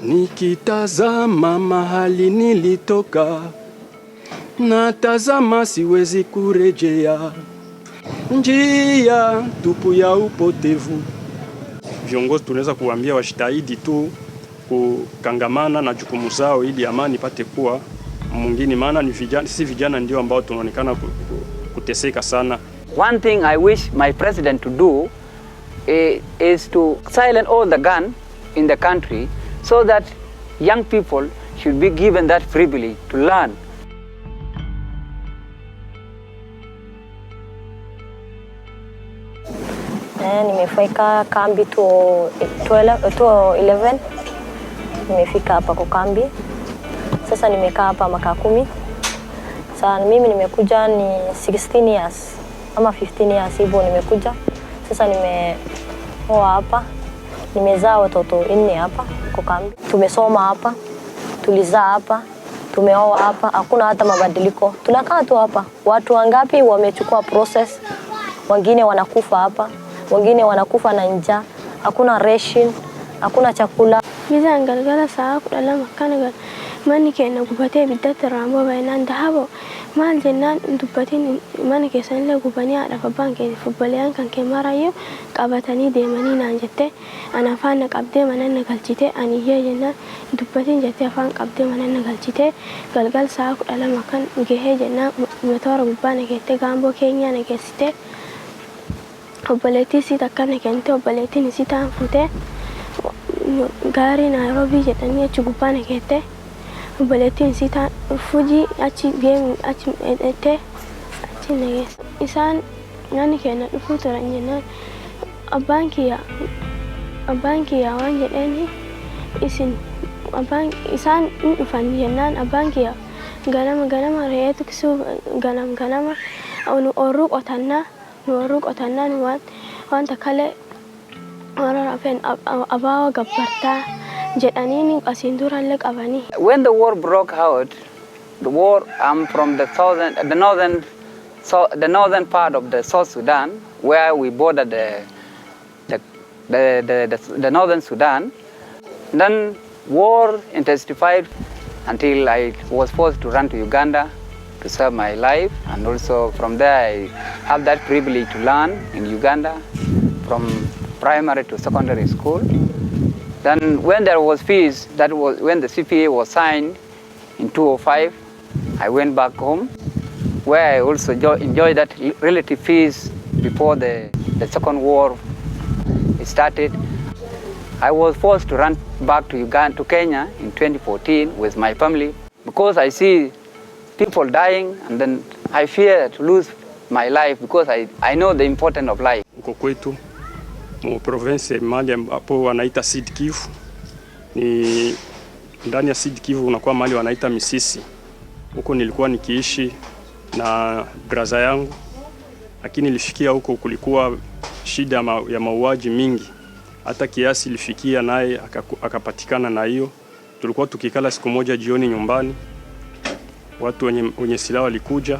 Nikitazama mahali nilitoka, natazama siwezi kurejea, njia tupu ya upotevu. Viongozi tunaweza kuambia washitahidi tu kukangamana na jukumu zao ili amani ipate kuwa mwingine, maana ni vijana, si vijana ndio ambao tunaonekana kuteseka sana. One thing I wish my president to do is to silence all the gun in the country, so that young people should be given that privilege to learn. Nimefika kambi 2011. Nimefika hapa kwa kambi. Sasa nimekaa hapa miaka 10. Sasa mimi nimekuja ni 16 years ama 15 years hivyo nimekuja. Sasa nimeoa hapa. Nimezaa watoto 4 hapa kwa kambi. Tumesoma hapa. Tulizaa hapa. Tumeoa hapa. Hakuna hata mabadiliko. Tunakaa tu hapa. Watu wangapi wamechukua process. Wengine wanakufa hapa. Wengine wanakufa na njaa. Hakuna ration, hakuna chakula. Biza ngalgala saa kudala makana mani kena gubate bidata rambo bainan dahabo mal jennan dubatin mani kesanle gubani ada banke futbolian kan kemarayo qabatani de mani nanjete ana fana qabde manana galchite ani ye jenna dubatin jete fan qabde manana galchite galgal saa kudala makan gehe jenna motora gubane kete gambo kenya ne kesite obaleti sita kana kente obaleti ni sita fute gari Nairobi jetani chugupane kete obaleti sita fuji achi game achi ete achi nege isan nani kena futura njena abanki ya wanje eni isin abanki isan ufanjenan abanki ya ganama reetu kisu ganama onu oruk otanna wanta kale ora afen abawa gabarta jedani asindura lek abani. When the war broke out, I'm from the northern part of the South Sudan, where we bordered the northern Sudan. Then war intensified until I was forced to run to Uganda to serve my life, and also from there I have that privilege to learn in Uganda from primary to secondary school. Then when there was peace, that was when the CPA was signed in 2005, I went back home, where I also enjoyed that relative peace before the second war started. I was forced to run back to Kenya in 2014 with my family, because I see people dying, and then I fear to lose my life, because I know the importance of life. Huko kwetu mu province mali ambapo wanaita Sud Kivu, ni ndani ya Sud Kivu unakuwa mali wanaita Misisi. Huko nilikuwa nikiishi na braza yangu, lakini ilifikia huko kulikuwa shida ya mauaji mingi, hata kiasi ilifikia naye akapatikana na hiyo. Tulikuwa tukikala siku moja jioni nyumbani, watu wenye silaha walikuja,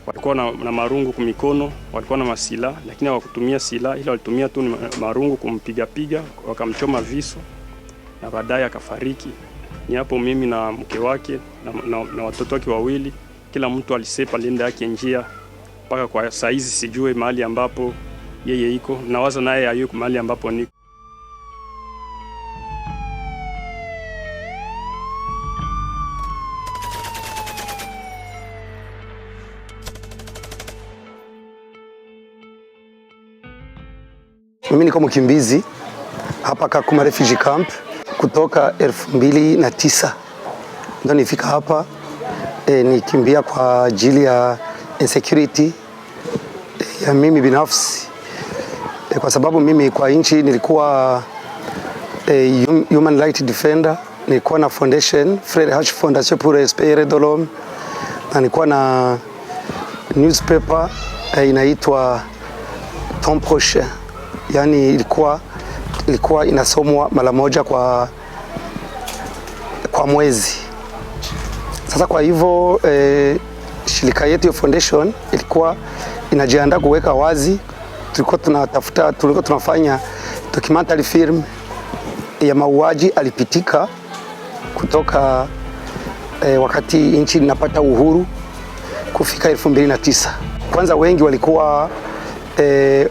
walikuwa na marungu kumikono, walikuwa na masila, lakini hawakutumia silaha, ila walitumia tu marungu kumpiga, wakamchoma visu na baadaye akafariki. Ni hapo mimi na mke wake na watoto wake wawili, kila mtu alisepa lenda yake njia, mpaka kwa saizi sijue mahali ambapo yeye iko, nawaza naye hayuko mahali ambapo niko. Mimi niko mkimbizi hapa Kakuma refugee camp kutoka 2009. Ndio nifika hapa nikimbia kwa ajili ya insecurity ya mimi binafsi, kwa sababu mimi kwa nchi nilikuwa human rights defender, nilikuwa na foundation Frere H Fondation pour Espérer de l'Homme, na nilikuwa na newspaper inaitwa Ton Prochain. Yani ilikuwa inasomwa mara moja kwa mwezi. Sasa kwa hivyo shirika yetu ya foundation ilikuwa inajiandaa kuweka wazi. Tulikuwa tunafanya documentary film ya mauaji alipitika kutoka wakati nchi inapata uhuru kufika 2009. Kwanza wengi walikuwa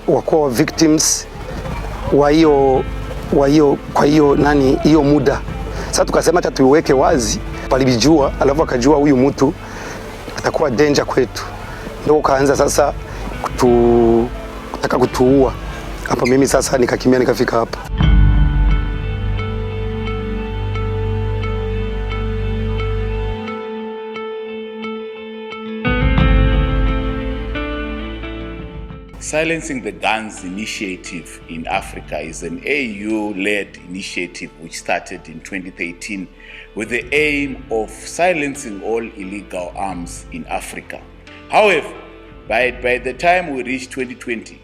wakuwa victims kwa hiyo muda. Sasa tukasema hata tuiweke wazi, walibijua, alafu akajua huyu mtu atakuwa danger kwetu. Ndio kaanza sasa kutaka kutuua. Hapo mimi sasa nikakimbia nikafika hapa. Silencing the Guns initiative in Africa is an AU-led initiative which started in 2013 with the aim of silencing all illegal arms in Africa. However, by the time we reached 2020,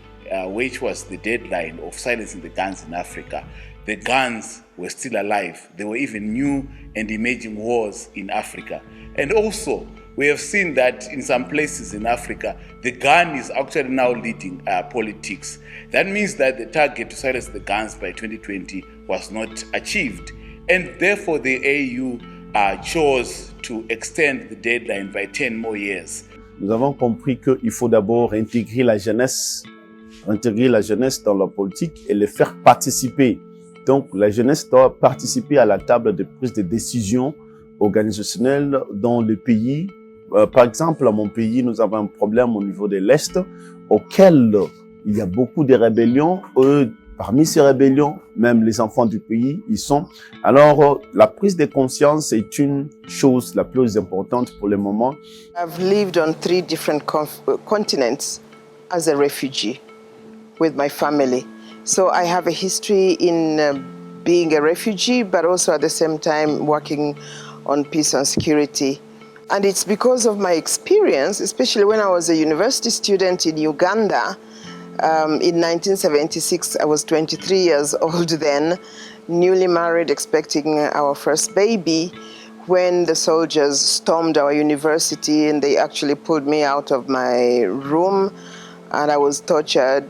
which was the deadline of silencing the guns in Africa, the guns were still alive. There were even new and emerging wars in Africa. And also, we have seen that in some places in Africa, the gun is actually now leading politics. That means that the target to silence the guns by 2020 was not achieved. And therefore, the AU chose to extend the deadline by 10 more years. Nous avons compris qu'il faut d'abord intégrer la jeunesse dans la politique et les faire participer. Donc, la jeunesse doit participer à la table de prise de décision organisationnelle dans le pays. Par exemple, à mon pays, nous avons un problème au niveau de l'Est auquel il y a beaucoup de rébellions. Parmi ces rébellions, même les enfants du pays y sont. Alors, la prise de conscience est une chose la plus importante pour le moment. I've lived on 3 different continents as a refugee with my family. So I have a history in being a refugee, but also at the same time working on peace and security. And it's because of my experience, especially when I was a university student in Uganda. In 1976, I was 23 years old then, newly married, expecting our first baby, when the soldiers stormed our university and they actually pulled me out of my room, and I was tortured,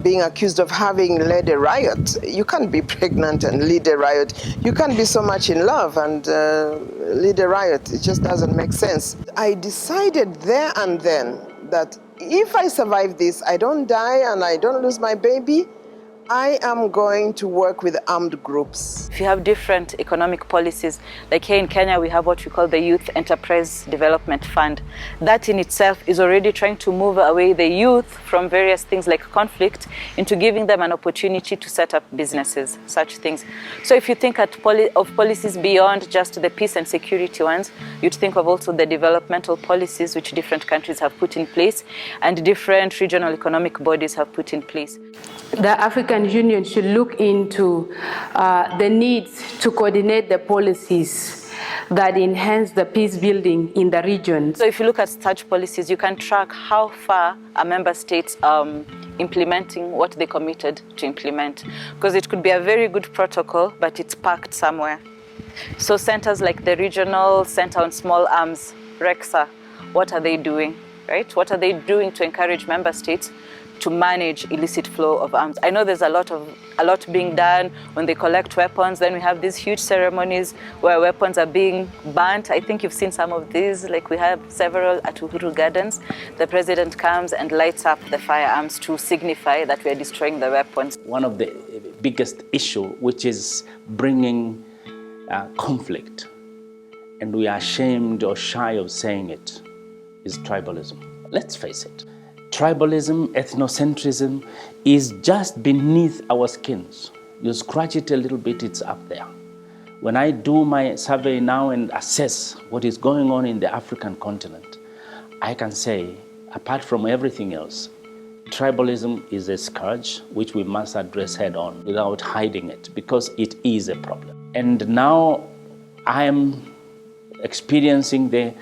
being accused of having led a riot. You can't be pregnant and lead a riot. You can't be so much in love and lead a riot. It just doesn't make sense. I decided there and then that if I survive this, I don't die and I don't lose my baby, I am going to work with armed groups. If you have different economic policies, like here in Kenya, we have what we call the Youth Enterprise Development Fund. That in itself is already trying to move away the youth from various things like conflict into giving them an opportunity to set up businesses, such things. So if you think of policies beyond just the peace and security ones, you'd think of also the developmental policies which different countries have put in place and different regional economic bodies have put in place. The African Union should look into the needs to coordinate the policies that enhance the peace building in the region. So if you look at such policies, you can track how far a member state implementing what they committed to implement. Because it could be a very good protocol, but it's parked somewhere. So centers like the Regional Center on Small Arms, REXA, what are they doing, right? What are they doing to encourage member states to manage illicit flow of arms? I know there's a lot being done when they collect weapons. Then we have these huge ceremonies where weapons are being burnt. I think you've seen some of these, like we have several at Uhuru Gardens. The president comes and lights up the firearms to signify that we are destroying the weapons. One of the biggest issue, which is bringing conflict, and we are ashamed or shy of saying it, is tribalism. Let's face it. Tribalism, ethnocentrism is just beneath our skins. You scratch it a little bit, it's up there. When I do my survey now and assess what is going on in the African continent, I can say, apart from everything else, tribalism is a scourge which we must address head on without hiding it, because it is a problem. And now I am experiencing the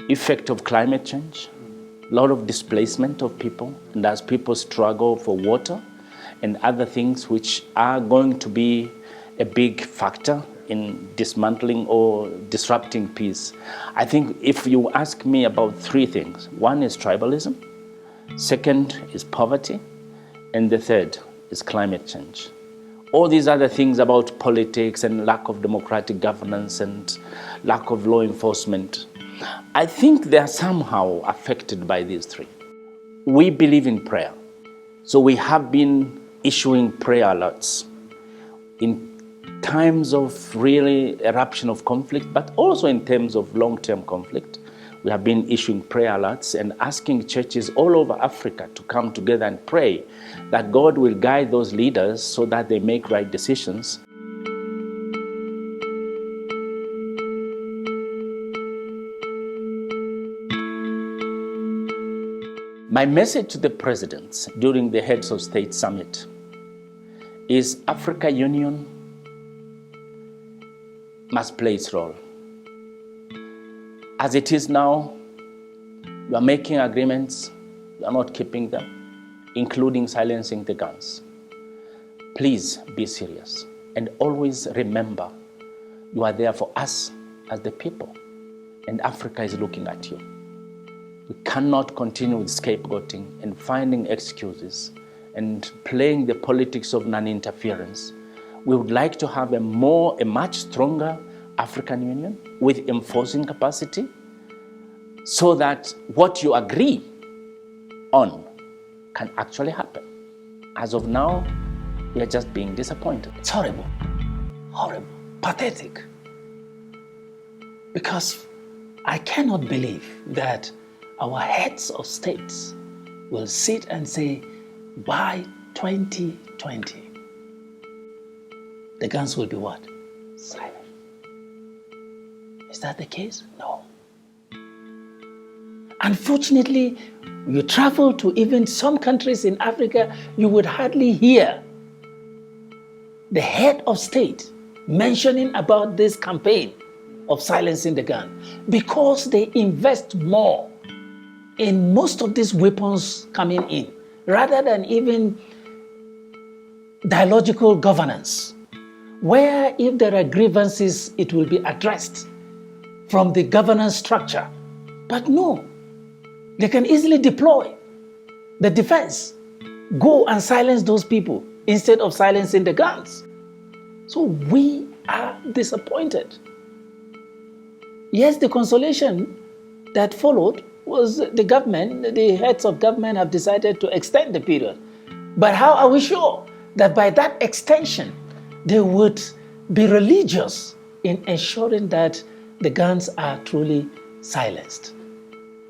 effect of climate change. A lot of displacement of people, and as people struggle for water and other things which are going to be a big factor in dismantling or disrupting peace. I think if you ask me about 3 things, one is tribalism, second is poverty, and the third is climate change. all these other things about politics and lack of democratic governance and lack of law enforcement, I think they are somehow affected by these three. We believe in prayer. So we have been issuing prayer alerts in times of really eruption of conflict, but also in terms of long-term conflict. We have been issuing prayer alerts and asking churches all over Africa to come together and pray that God will guide those leaders so that they make right decisions. My message to the presidents during the Heads of State Summit is Africa Union must play its role. As it is now, you are making agreements, you are not keeping them, including silencing the guns. Please be serious and always remember you are there for us as the people, and Africa is looking at you. We cannot continue with scapegoating and finding excuses and playing the politics of non-interference. We would like to have a much stronger African Union with enforcing capacity so that what you agree on can actually happen. As of now, we are just being disappointed. It's horrible, pathetic. Because I cannot believe that our heads of states will sit and say, by 2020, the guns will be what? Silent. Is that the case? No. Unfortunately, you travel to even some countries in Africa, you would hardly hear the head of state mentioning about this campaign of silencing the gun, because they invest more in most of these weapons coming in, rather than even dialogical governance, where if there are grievances, it will be addressed from the governance structure. But no, they can easily deploy the defense, go and silence those people instead of silencing the guns. So we are disappointed. Yes, the consolation that followed was the heads of government have decided to extend the period. But how are we sure that by that extension, they would be religious in ensuring that the guns are truly silenced?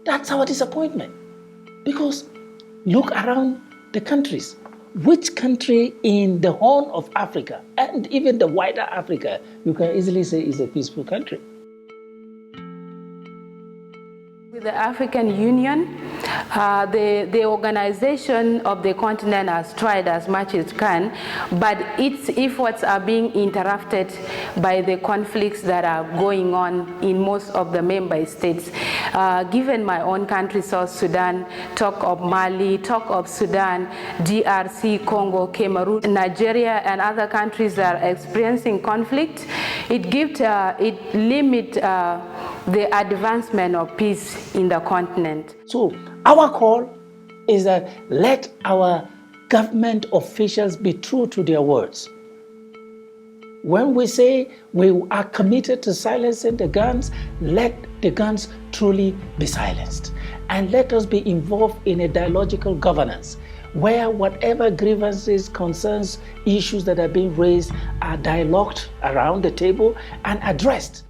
That's our disappointment. Because look around the countries. Which country in the Horn of Africa, and even the wider Africa, you can easily say is a peaceful country? With the African Union, the organization of the continent has tried as much as it can, but its efforts are being interrupted by the conflicts that are going on in most of the member states. Given my own country, South Sudan, talk of Mali, talk of Sudan, DRC, Congo, Cameroon, Nigeria, and other countries that are experiencing conflict, it limits the advancement of peace in the continent. So our call is that let our government officials be true to their words. When we say we are committed to silencing the guns, let the guns truly be silenced. And let us be involved in a dialogical governance where whatever grievances, concerns, issues that are being raised are dialogued around the table and addressed.